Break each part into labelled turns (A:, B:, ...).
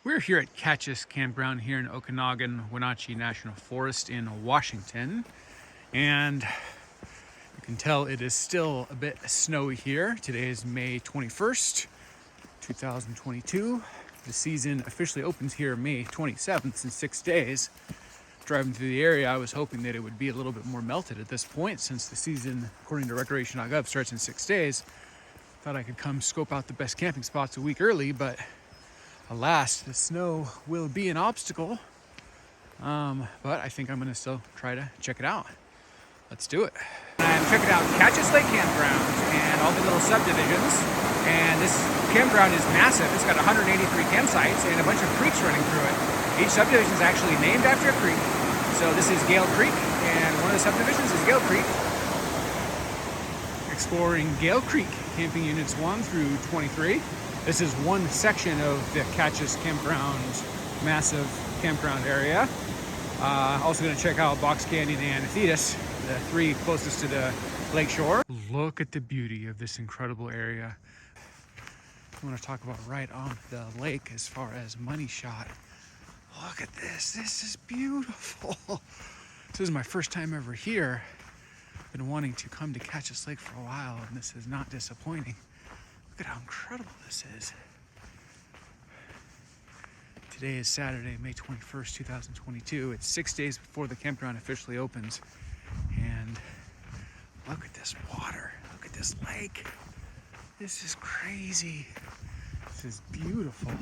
A: We're here at Kachess Campground here in Okanogan-Wenatchee National Forest in Washington, and you can tell it is still a bit snowy here. Today is May 21st, 2022. The season officially opens here May 27th in 6 days. Driving through the area, I was hoping that it would be a little bit more melted at this point since the season, according to recreation.gov, starts in 6 days. Thought I could come scope out the best camping spots a week early, but alas, the snow will be an obstacle. But I think I'm gonna still try to check it out. Let's do it. I'm checking out Kachess Lake Campground and all the little subdivisions. And this campground is massive. It's got 183 campsites and a bunch of creeks running through it. Each subdivision is actually named after a creek. So this is Gale Creek, and one of the subdivisions is Gale Creek. Exploring Gale Creek, camping units 1 through 23. This is one section of the Kachess Campground's massive campground area. Also going to check out Box Canyon and Thetis, the 3 closest to the lake shore. Look at the beauty of this incredible area. I want to talk about right on the lake as far as money shot. Look at this. This is beautiful. This is my first time ever here. I've been wanting to come to Kachess Lake for a while, and this is not disappointing. Look at how incredible this is. Today is Saturday, May 21st, 2022. It's 6 days before the campground officially opens. And look at this water. Look at this lake. This is crazy. This is beautiful.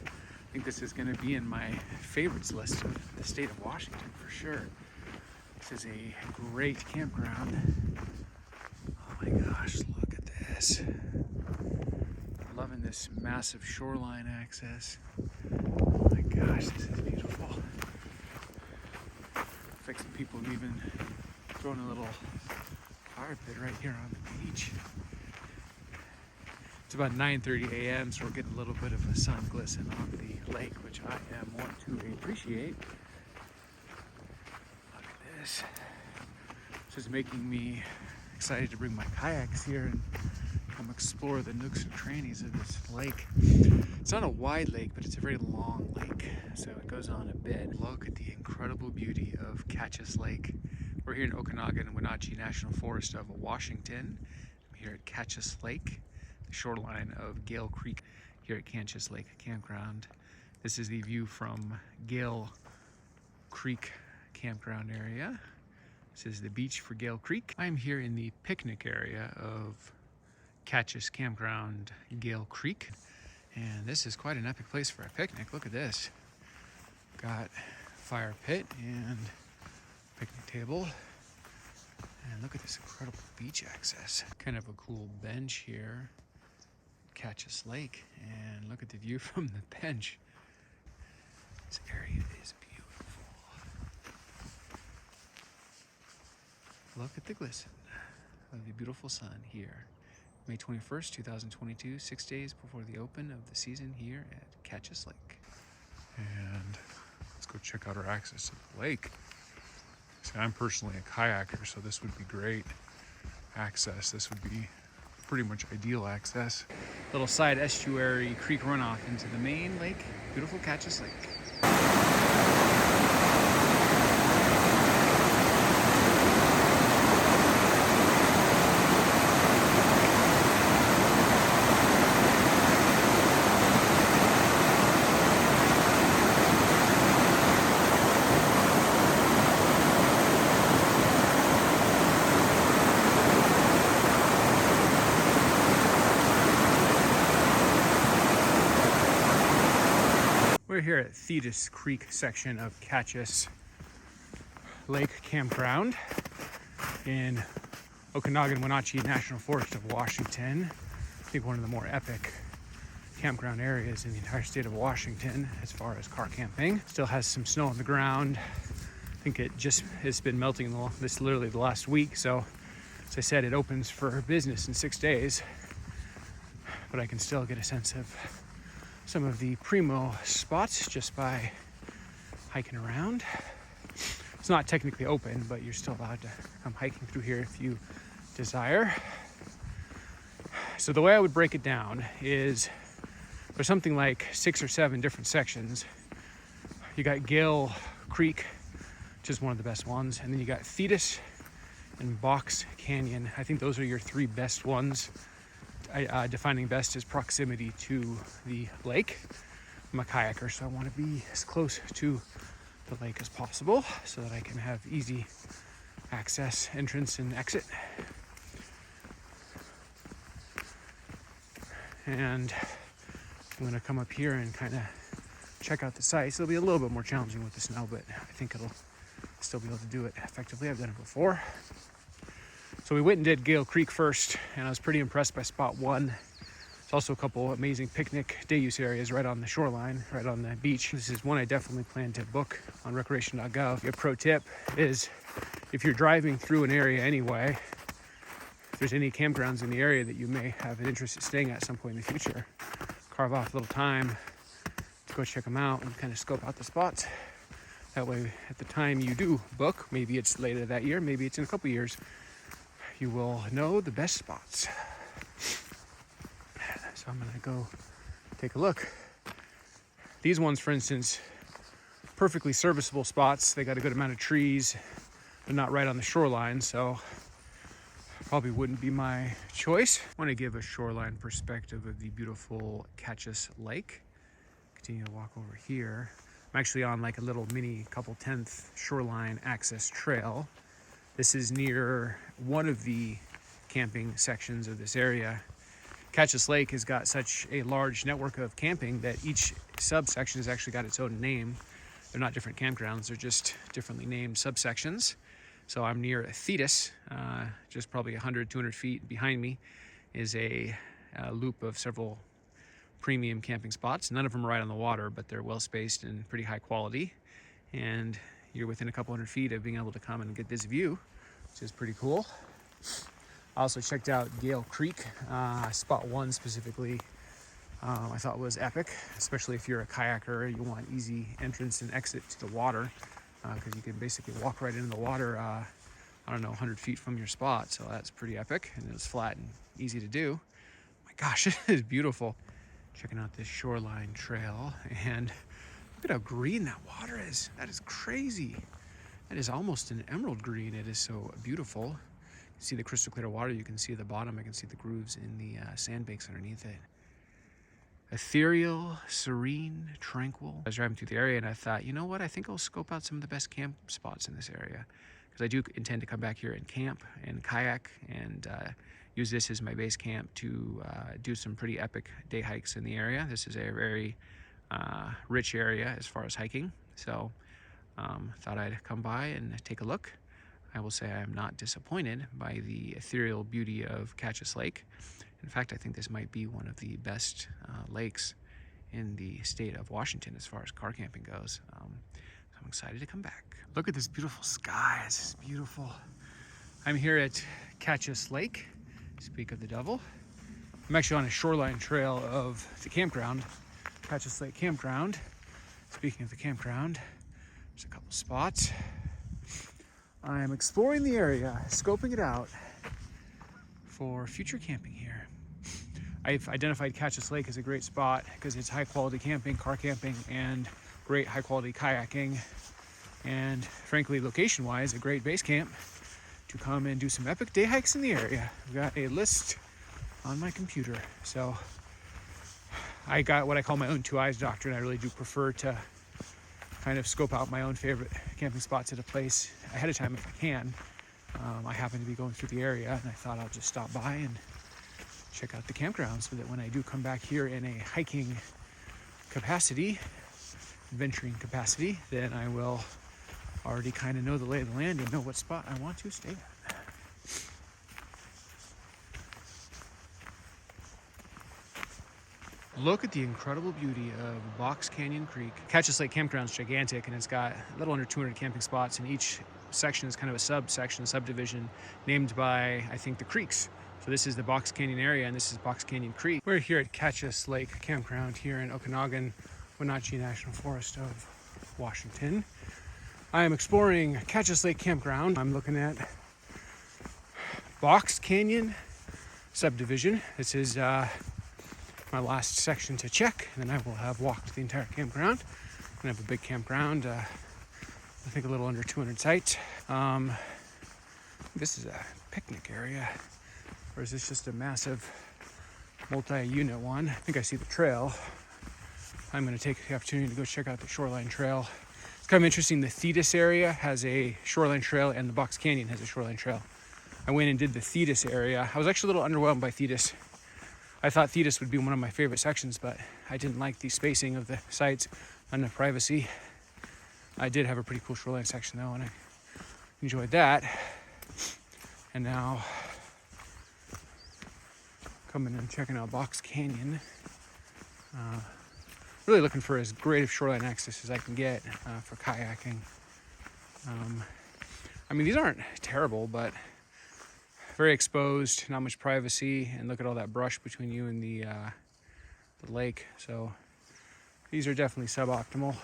A: I think this is going to be in my favorites list of the state of Washington for sure. This is a great campground. Oh my gosh, look at this. Loving this massive shoreline access. Oh my gosh, this is beautiful. Looks like some people have even thrown a little fire pit right here on the beach. It's about 9:30 a.m., so we're getting a little bit of a sun glisten on the lake, which I am one to appreciate. Look at this. This is making me excited to bring my kayaks here and come explore the nooks and crannies of this lake. It's not a wide lake, but it's a very long lake, so it goes on a bit. Look at the incredible beauty of Kachess Lake. We're here in Okanogan-Wenatchee National Forest of Washington. I'm here at Kachess Lake, the shoreline of Gale Creek, here at Kachess Lake Campground. This is the view from Gale Creek campground area. This is the beach for Gale Creek. I'm here in the picnic area of Kachess Campground, Gale Creek. And this is quite an epic place for a picnic. Look at this. Got fire pit and picnic table. And look at this incredible beach access. Kind of a cool bench here, Kachess Lake. And look at the view from the bench. This area is beautiful. Look at the glisten of the beautiful sun here. May 21st, 2022, 6 days before the open of the season here at Kachess Lake. And let's go check out our access to the lake. See, I'm personally a kayaker, so this would be great access. This would be pretty much ideal access. Little side estuary creek runoff into the main lake, beautiful Kachess Lake. We're here at Thetis Creek section of Kachess Lake Campground in Okanogan-Wenatchee National Forest of Washington. I think one of the more epic campground areas in the entire state of Washington as far as car camping. Still has some snow on the ground. I think it's been melting this literally the last week. So as I said, it opens for business in 6 days, but I can still get a sense of some of the primo spots just by hiking around. It's not technically open, but you're still allowed to come hiking through here if you desire. So the way I would break it down is There's something like 6 or 7 different sections. You got Gale Creek, which is one of the best ones, and then you got Thetis and Box Canyon. I think those are your 3 best ones. Defining best is proximity to the lake. I'm a kayaker, so I want to be as close to the lake as possible so that I can have easy access, entrance, and exit. And I'm going to come up here and kind of check out the sites. It'll be a little bit more challenging with the snow, but I think it'll still be able to do it effectively. I've done it before. So we went and did Gale Creek first, and I was pretty impressed by spot 1. There's also a couple amazing picnic day use areas right on the shoreline, right on the beach. This is one I definitely plan to book on recreation.gov. A pro tip is if you're driving through an area anyway, if there's any campgrounds in the area that you may have an interest in staying at some point in the future, carve off a little time to go check them out and kind of scope out the spots. That way, at the time you do book, maybe it's later that year, maybe it's in a couple years, you will know the best spots. So I'm gonna go take a look. These ones, for instance, perfectly serviceable spots. They got a good amount of trees. They're not right on the shoreline, so probably wouldn't be my choice. I want to give a shoreline perspective of the beautiful Kachess Lake. Continue to walk over here. I'm actually on like a little mini couple 10th shoreline access trail. This is near one of the camping sections of this area. Kachess Lake has got such a large network of camping that each subsection has actually got its own name. They're not different campgrounds, they're just differently named subsections. So I'm near Thetis, just probably 100, 200 feet behind me is a loop of several premium camping spots. None of them are right on the water, but they're well spaced and pretty high quality. And you're within a couple hundred feet of being able to come and get this view, which is pretty cool. I also checked out Gale Creek, spot 1 specifically. I thought was epic, especially if you're a kayaker, you want easy entrance and exit to the water, because you can basically walk right into the water, 100 feet from your spot. So that's pretty epic, and it's flat and easy to do. My gosh, it is beautiful. Checking out this shoreline trail, and look at how green that water is. That is crazy. That is almost an emerald green. It is so beautiful. You can see the crystal clear water. You can see the bottom. I can see the grooves in the sandbanks underneath it. Ethereal, serene, tranquil. I was driving through the area and I thought, you know what? I think I'll scope out some of the best camp spots in this area, because I do intend to come back here and camp and kayak and use this as my base camp to do some pretty epic day hikes in the area. This is a very rich area as far as hiking, so thought I'd come by and take a look. I will say I am not disappointed by the ethereal beauty of Kachess Lake. In fact, I think this might be one of the best lakes in the state of Washington as far as car camping goes. So I'm excited to come back. Look at this beautiful sky. It's beautiful. I'm here at Kachess Lake. Speak of the devil. I'm actually on a shoreline trail of the campground, Kachess Lake Campground. Speaking of the campground, there's a couple spots. I'm exploring the area, scoping it out for future camping here. I've identified Kachess Lake as a great spot because it's high quality camping, car camping, and great high quality kayaking. And frankly, location wise, a great base camp to come and do some epic day hikes in the area. I've got a list on my computer. So I got what I call my own 2 eyes doctrine. I really do prefer to kind of scope out my own favorite camping spots at a place ahead of time if I can. I happen to be going through the area and I thought I'll just stop by and check out the campground so that when I do come back here in a hiking capacity, adventuring capacity, then I will already kind of know the lay of the land and know what spot I want to stay at. Look at the incredible beauty of Box Canyon Creek. Kachess Lake Campground is gigantic, and it's got a little under 200 camping spots, and each section is kind of a subsection, a subdivision named by, I think, the creeks. So this is the Box Canyon area, and this is Box Canyon Creek. We're here at Kachess Lake Campground here in Okanogan-Wenatchee National Forest of Washington. I am exploring Kachess Lake Campground. I'm looking at Box Canyon subdivision. This is my last section to check, and then I will have walked the entire campground. And have a big campground, I think a little under 200 sites. This is a picnic area, or is this just a massive multi-unit one? I think I see the trail. I'm going to take the opportunity to go check out the Shoreline Trail. It's kind of interesting. The Thetis area has a Shoreline Trail, and the Box Canyon has a Shoreline Trail. I went and did the Thetis area. I was actually a little underwhelmed by Thetis. I thought Thetis would be one of my favorite sections, but I didn't like the spacing of the sites, not enough privacy. I did have a pretty cool shoreline section though, and I enjoyed that. And now coming and checking out Box Canyon. Really looking for as great of shoreline access as I can get for kayaking. I mean, these aren't terrible, but very exposed, not much privacy, and look at all that brush between you and the lake. So these are definitely suboptimal.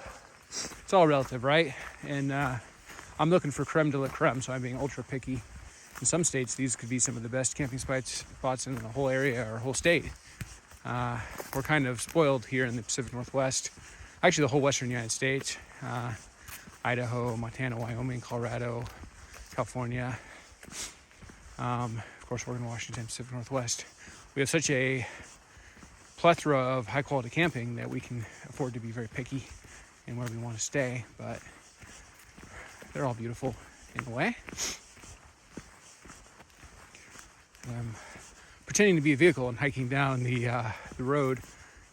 A: It's all relative, right? And I'm looking for creme de la creme, so I'm being ultra picky. In some states, these could be some of the best camping spots in the whole area or whole state. We're kind of spoiled here in the Pacific Northwest. Actually, the whole western United States. Idaho, Montana, Wyoming, Colorado, California. Of course, Oregon, Washington, Pacific Northwest. We have such a plethora of high-quality camping that we can afford to be very picky in where we want to stay, but they're all beautiful in a way. I'm pretending to be a vehicle and hiking down the road,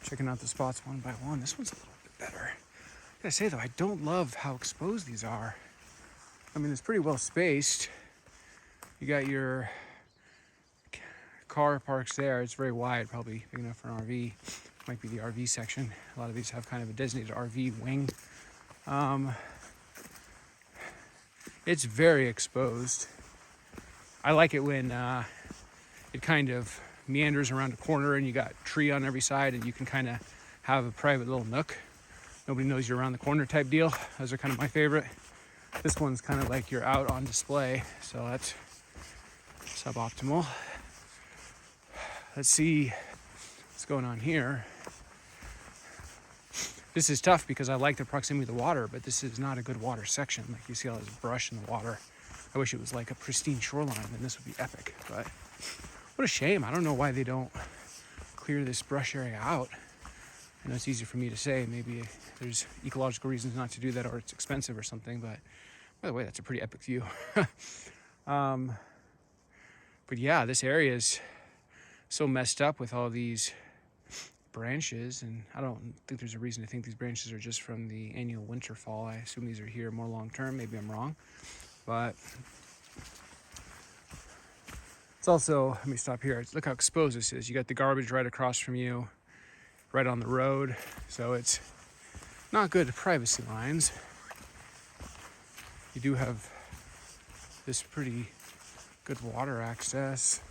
A: checking out the spots one by one. This one's a little bit better. I gotta say though, I don't love how exposed these are. I mean, it's pretty well spaced. You got your car parks there. It's very wide, probably big enough for an RV. Might be the RV section. A lot of these have kind of a designated RV wing. It's very exposed. I like it when it kind of meanders around a corner and you got tree on every side and you can kind of have a private little nook. Nobody knows you're around the corner type deal. Those are kind of my favorite. This one's kind of like you're out on display, so that's suboptimal. Let's see what's going on here. This is tough because I like the proximity of the water, but this is not a good water section. Like you see all this brush in the water. I wish it was like a pristine shoreline, then this would be epic, but what a shame. I don't know why they don't clear this brush area out. I know it's easy for me to say. Maybe there's ecological reasons not to do that, or it's expensive or something, but by the way, that's a pretty epic view. But yeah, this area is so messed up with all these branches, and I don't think there's a reason to think these branches are just from the annual winter fall. I assume these are here more long term. Maybe I'm wrong, but it's also, let me stop here. Look how exposed this is. You got the garbage right across from you, right on the road, so it's not good privacy lines. You do have this pretty good water access.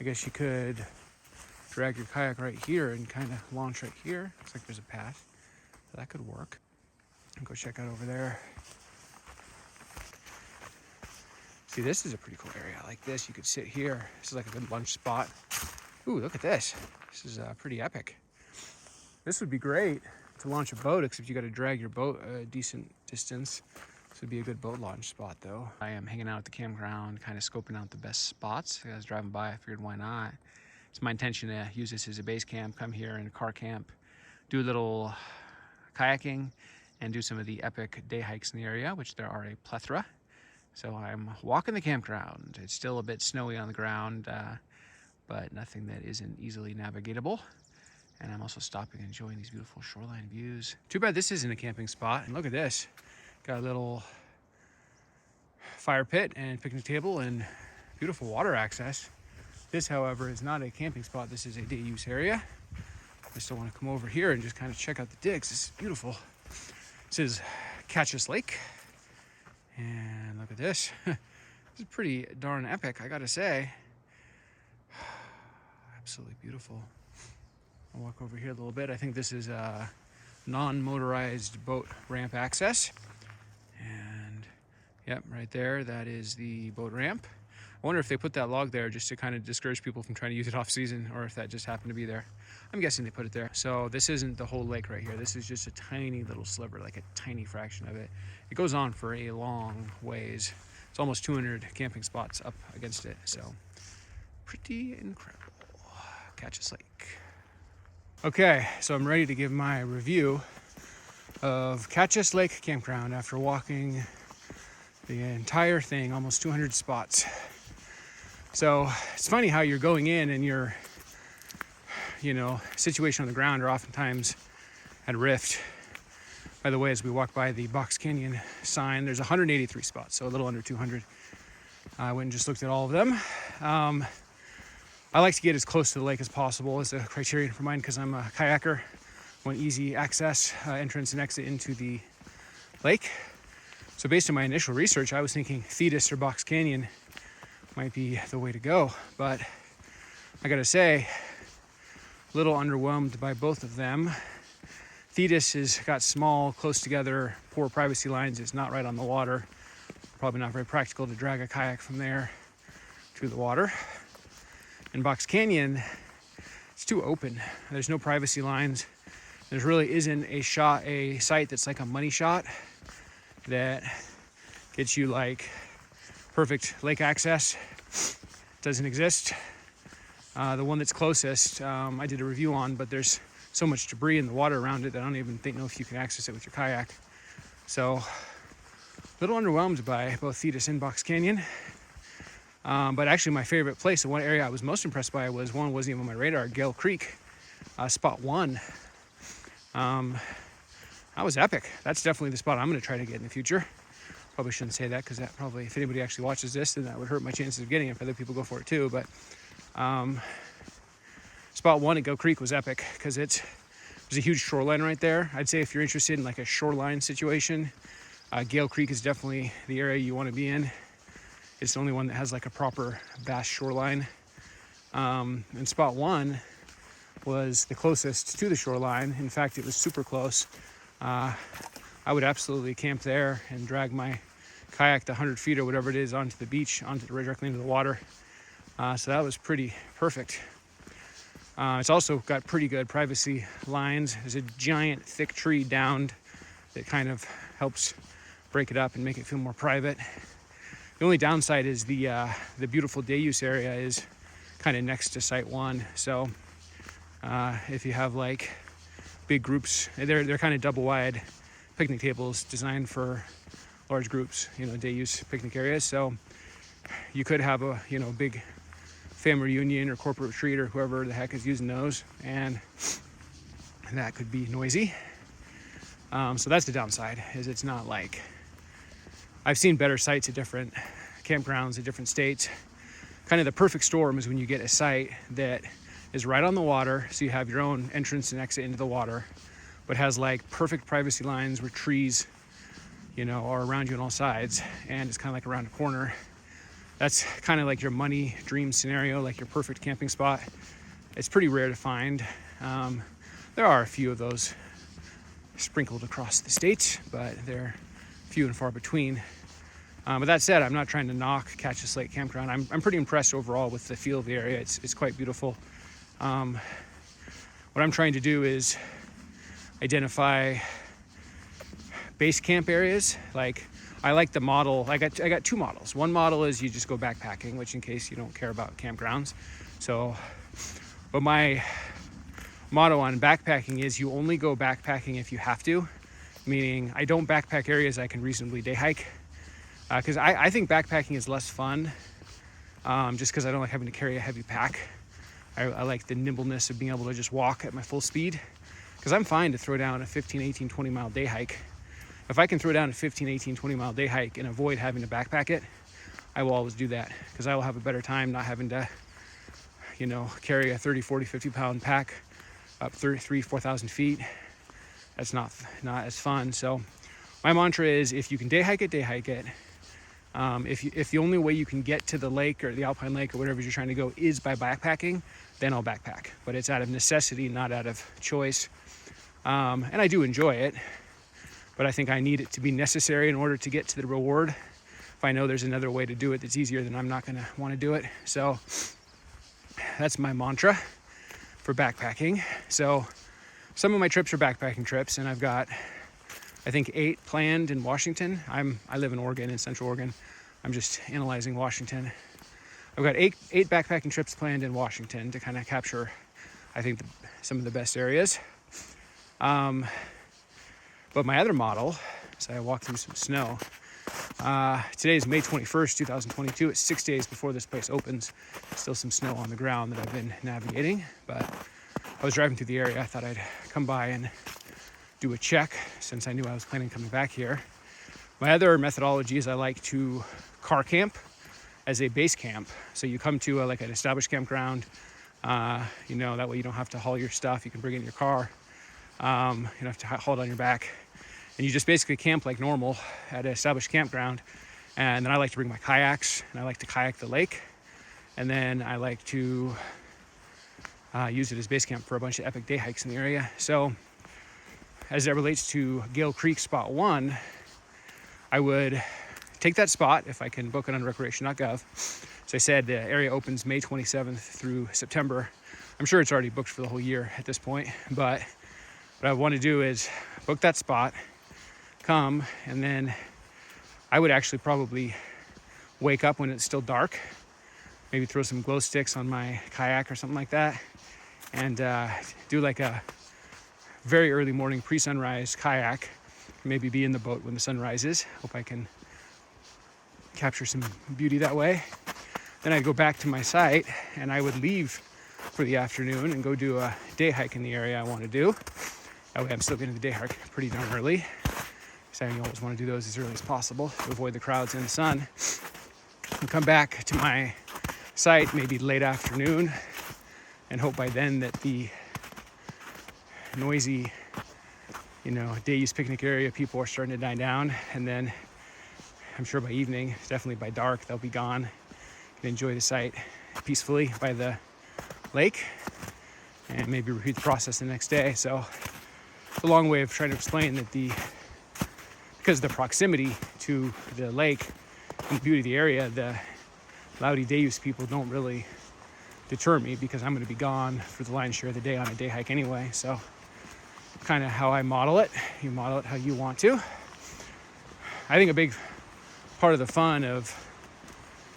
A: I guess you could drag your kayak right here and kind of launch right here. Looks like there's a path. So that could work. I'll go check out over there. See, this is a pretty cool area. Like this, you could sit here. This is like a good lunch spot. Ooh, look at this. This is pretty epic. This would be great to launch a boat, except you got to drag your boat a decent distance. This would be a good boat launch spot though. I am hanging out at the campground, kind of scoping out the best spots. I was driving by, I figured why not. It's my intention to use this as a base camp, come here and car camp, do a little kayaking, and do some of the epic day hikes in the area, which there are a plethora. So I'm walking the campground. It's still a bit snowy on the ground, but nothing that isn't easily navigatable. And I'm also stopping and enjoying these beautiful shoreline views. Too bad this isn't a camping spot. And look at this. Got a little fire pit and picnic table and beautiful water access. This, however, is not a camping spot. This is a day use area. I still want to come over here and just kind of check out the digs. This is beautiful. This is Kachess Lake. And look at this. This is pretty darn epic, I gotta say. Absolutely beautiful. I'll walk over here a little bit. I think this is a non-motorized boat ramp access. And yep, right there, that is the boat ramp. I wonder if they put that log there just to kind of discourage people from trying to use it off season, or if that just happened to be there. I'm guessing they put it there. So this isn't the whole lake right here. This is just a tiny little sliver, like a tiny fraction of it. It goes on for a long ways. It's almost 200 camping spots up against it. So pretty incredible. Kachess Lake. Okay, so I'm ready to give my review of Kachess Lake Campground after walking the entire thing, almost 200 spots. So it's funny how you're going in and your, situation on the ground are oftentimes at rift. By the way, as we walk by the Box Canyon sign, there's 183 spots, so a little under 200. I went and just looked at all of them. I like to get as close to the lake as possible as a criterion for mine because I'm a kayaker. I want easy access, entrance and exit into the lake. So based on my initial research, I was thinking Thetis or Box Canyon might be the way to go. But I gotta say, a little underwhelmed by both of them. Thetis has got small, close together, poor privacy lines. It's not right on the water. Probably not very practical to drag a kayak from there to the water. In Box Canyon, it's too open. There's no privacy lines. There really isn't a site that's like a money shot that gets you like perfect lake access. Doesn't exist. The one that's closest, I did a review on, but there's so much debris in the water around it that I don't even know if you can access it with your kayak. So, a little underwhelmed by both Thetis and Box Canyon. But actually my favorite place, the one area I was most impressed by was one wasn't even on my radar, Gale Creek, spot 1. That was epic. That's definitely the spot I'm going to try to get in the future. Probably shouldn't say that because that probably, if anybody actually watches this, then that would hurt my chances of getting it if other people go for it too. But spot 1 at Gale Creek was epic because there's a huge shoreline right there. I'd say if you're interested in like a shoreline situation, Gale Creek is definitely the area you want to be in. It's the only one that has like a proper vast shoreline. And spot 1 was the closest to the shoreline. In fact, it was super close. I would absolutely camp there and drag my kayak the 100 feet or whatever it is onto the beach, directly into the water. So that was pretty perfect. It's also got pretty good privacy lines. There's a giant thick tree downed that kind of helps break it up and make it feel more private. The only downside is the beautiful day use area is kind of next to Site 1. So if you have like big groups, they're kind of double wide picnic tables designed for large groups, day use picnic areas. So you could have a big family reunion or corporate retreat or whoever the heck is using those, and that could be noisy. So that's the downside, is it's not like, I've seen better sites at different campgrounds at different states. Kind of the perfect storm is when you get a site that is right on the water, so you have your own entrance and exit into the water, but has like perfect privacy lines where trees, are around you on all sides, and it's kind of like around a corner. That's kind of like your money dream scenario, like your perfect camping spot. It's pretty rare to find. There are a few of those sprinkled across the state, but they're few and far between. But that said, I'm not trying to knock Kachess Lake Campground. I'm pretty impressed overall with the feel of the area. It's quite beautiful. What I'm trying to do is identify base camp areas. Like, I like the model. I got 2 models. One model is you just go backpacking, which in case you don't care about campgrounds. But my motto on backpacking is you only go backpacking if you have to. Meaning I don't backpack areas I can reasonably day hike. Because I think backpacking is less fun, just because I don't like having to carry a heavy pack. I like the nimbleness of being able to just walk at my full speed. Because I'm fine to throw down a 15, 18, 20 mile day hike. If I can throw down a 15, 18, 20 mile day hike and avoid having to backpack it, I will always do that. Because I will have a better time not having to, carry a 30, 40, 50 pound pack up 3,000, 4,000 feet. That's not as fun. So my mantra is, if you can day hike it, day hike it. If the only way you can get to the lake or the alpine lake or whatever you're trying to go is by backpacking, then I'll backpack. But it's out of necessity, not out of choice. And I do enjoy it, but I think I need it to be necessary in order to get to the reward if I know there's another way to do it that's easier, then I'm not going to want to do it. So that's my mantra for backpacking. So some of my trips are backpacking trips, and I've got, I think, 8 planned in Washington. I live in Oregon, in Central Oregon. I'm just analyzing Washington. I've got eight backpacking trips planned in Washington to kind of capture, I think, some of the best areas. But my other model, so I walked through some snow. Today is May 21st, 2022. It's 6 days before this place opens. Still some snow on the ground that I've been navigating, but I was driving through the area. I thought I'd come by and do a check since I knew I was planning on coming back here. My other methodology is I like to car camp as a base camp. So you come to like an established campground, that way you don't have to haul your stuff. You can bring it in your car. You don't have to haul it on your back. And you just basically camp like normal at an established campground. And then I like to bring my kayaks, and I like to kayak the lake. And then I like to use it as base camp for a bunch of epic day hikes in the area. So as it relates to Gale Creek Spot 1, I would take that spot if I can book it on recreation.gov. So I said the area opens May 27th through September. I'm sure it's already booked for the whole year at this point, but what I want to do is book that spot, come, and then I would actually probably wake up when it's still dark, maybe throw some glow sticks on my kayak or something like that, and do like a very early morning pre-sunrise kayak, maybe be in the boat when the sun rises. Hope I can capture some beauty that way. Then I'd go back to my site, and I would leave for the afternoon and go do a day hike in the area I want to do. That way I'm still getting the day hike pretty darn early, because I always want to do those as early as possible to avoid the crowds and the sun. And come back to my site maybe late afternoon, and hope by then that the noisy, day use picnic area people are starting to die down. And then I'm sure by evening, definitely by dark, they'll be gone. Can enjoy the site peacefully by the lake, and maybe repeat the process the next day. So it's a long way of trying to explain that because of the proximity to the lake and the beauty of the area, the loudy day use people don't really deter me, because I'm going to be gone for the lion's share of the day on a day hike anyway. So kind of how I model it. You model it how you want to. I think a big part of the fun of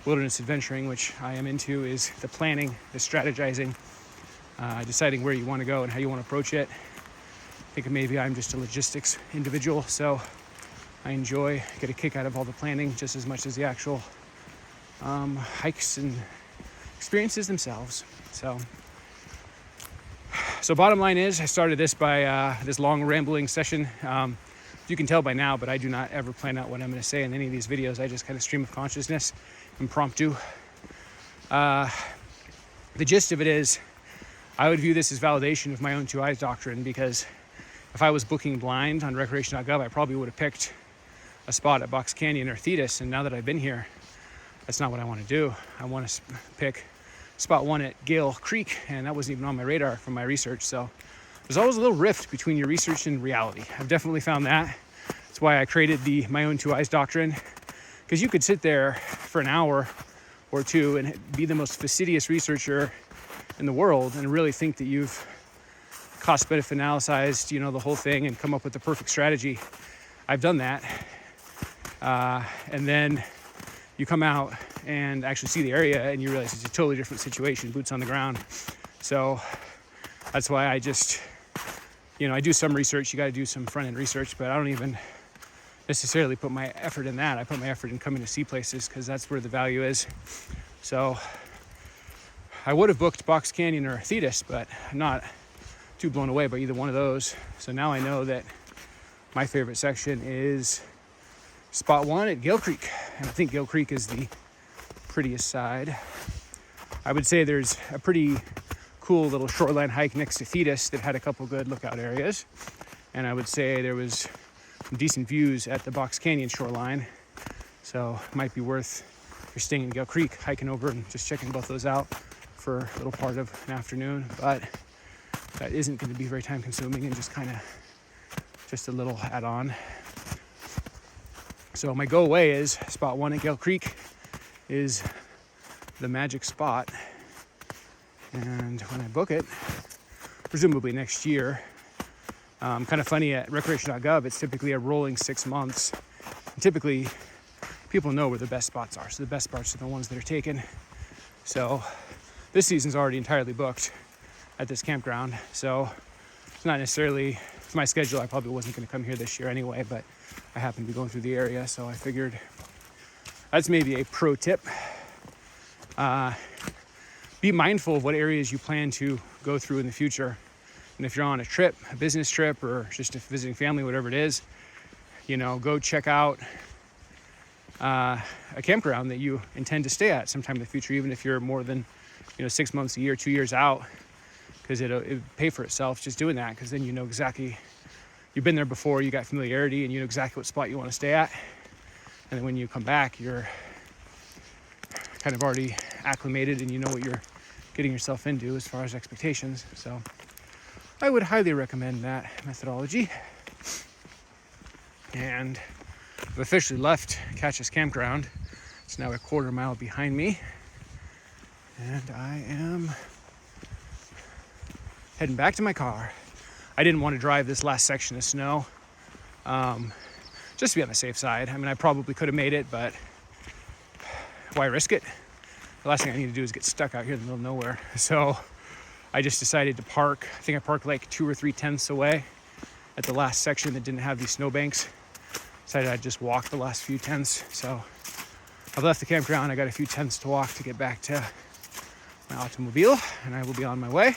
A: wilderness adventuring, which I am into, is the planning, the strategizing, deciding where you want to go and how you want to approach it. I think maybe I'm just a logistics individual, so I get a kick out of all the planning just as much as the actual hikes and experiences themselves. So bottom line is, I started this by this long rambling session. You can tell by now, but I do not ever plan out what I'm going to say in any of these videos. I just kind of stream of consciousness, impromptu. The gist of it is, I would view this as validation of my own two eyes doctrine, because if I was booking blind on recreation.gov, I probably would have picked a spot at Box Canyon or Thetis. And now that I've been here, that's not what I want to do. I want to pick spot 1 at Gale Creek, and that wasn't even on my radar from my research. So there's always a little rift between your research and reality. I've definitely found that. That's why I created my own two eyes doctrine, because you could sit there for an hour or two and be the most fastidious researcher in the world and really think that you've cost-benefit analyzed, the whole thing and come up with the perfect strategy. I've done that. And then you come out and actually see the area and you realize it's a totally different situation, boots on the ground. So that's why I just, I do some research. You got to do some front-end research, but I don't even necessarily put my effort in that. I put my effort in coming to see places, because that's where the value is. So I would have booked Box Canyon or Thetis, but I'm not too blown away by either one of those. So now I know that my favorite section is spot 1 at Gale Creek. And I think Gale Creek is the prettiest side. I would say there's a pretty cool little shoreline hike next to Thetis that had a couple good lookout areas. And I would say there was some decent views at the Box Canyon shoreline. So it might be worth, if you're staying in Gale Creek, hiking over and just checking both those out for a little part of an afternoon. But that isn't going to be very time consuming and just a little add-on. So my go away is spot 1 at Gale Creek is the magic spot. And when I book it, presumably next year, kind of funny, at recreation.gov, it's typically a rolling 6 months. And typically, people know where the best spots are. So the best spots are the ones that are taken. So this season's already entirely booked at this campground. So it's not necessarily, for my schedule, I probably wasn't going to come here this year anyway, but I happened to be going through the area. So I figured that's maybe a pro tip. Be mindful of what areas you plan to go through in the future. And if you're on a trip, a business trip, or just visiting family, whatever it is, go check out a campground that you intend to stay at sometime in the future, even if you're more than 6 months, a year, 2 years out, because it'll pay for itself just doing that, because then you know exactly, you've been there before, you got familiarity, and you know exactly what spot you want to stay at. And then when you come back, you're kind of already acclimated and you know what you're getting yourself into as far as expectations. So I would highly recommend that methodology. And I've officially left Kachess Campground. It's now a quarter mile behind me. And I am heading back to my car. I didn't want to drive this last section of snow, just to be on the safe side. I mean, I probably could have made it, but why risk it? The last thing I need to do is get stuck out here in the middle of nowhere. So I just decided to park. I think I parked like 2 or 3 tenths away at the last section that didn't have these snowbanks. Decided I'd just walk the last few tenths. So I've left the campground. I got a few tenths to walk to get back to my automobile, and I will be on my way.